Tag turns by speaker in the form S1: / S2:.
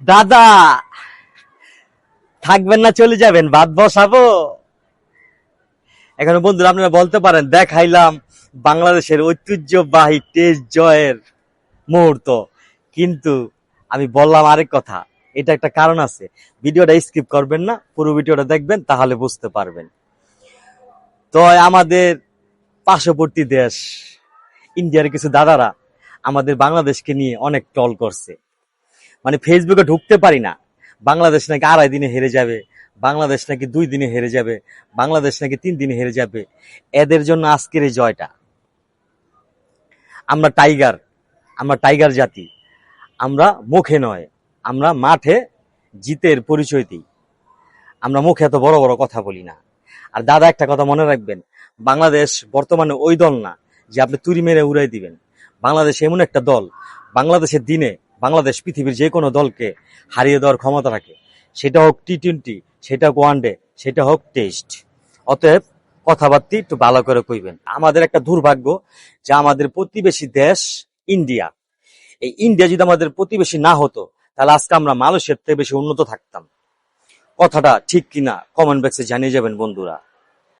S1: দাদা থাকবেন না চলে যাবেন, ভাত বসাবো। এখন বন্ধুরা আপনারা বলতে পারেন দেখাইলাম বাংলাদেশের ঐতিহ্যবাহী টেস্ট জয়ের মুহূর্ত, কিন্তু আমি বললাম আরেক কথা, এটা একটা কারণ আছে। ভিডিওটা স্কিপ করবেন না, পুরো ভিডিওটা দেখবেন, তাহলে বুঝতে পারবেন। তো আমাদের পার্শ্ববর্তী দেশ ইন্ডিয়ার কিছু দাদারা আমাদের বাংলাদেশকে নিয়ে অনেক ট্রল করছে। মানে ফেসবুকে ঢুকতে পারি না, বাংলাদেশ নাকি 2.5 দিনে হেরে যাবে, বাংলাদেশ নাকি 2 দিনে হেরে যাবে, বাংলাদেশ নাকি 3 দিনে হেরে যাবে। এদের জন্য আজকের এই জয়টা। আমরা টাইগার, আমরা টাইগার জাতি। আমরা মুখে নয়, আমরা মাঠে জিতের পরিচয় দিই। আমরা মুখে এত বড় বড় কথা বলি না। আর দাদা একটা কথা মনে রাখবেন, বাংলাদেশ বর্তমানে ওই দল না যে আপনি তুড়ি মেরে উড়াই দিবেন। বাংলাদেশ এমন একটা দল, বাংলাদেশের দিনে বাংলাদেশ পৃথিবীর যে কোনো দলকে হারিয়ে দেওয়ার ক্ষমতা রাখে। সেটা হোক টি-20, সেটা হোক ওয়ানডে, সেটা হোক টেস্ট। অতএব কথাবার্তা একটু ভালো করে কইবেন। আমাদের একটা দুর্ভাগ্য যে আমাদের প্রতিবেশী দেশ ইন্ডিয়া, এই ইন্ডিয়া যদি আমাদের প্রতিবেশী না হতো, তাহলে আজকে আমরা মালয়েশিয়ার থেকে বেশি উন্নত থাকতাম। কথাটা ঠিক কিনা কমেন্ট বক্সে জানিয়ে যাবেন বন্ধুরা।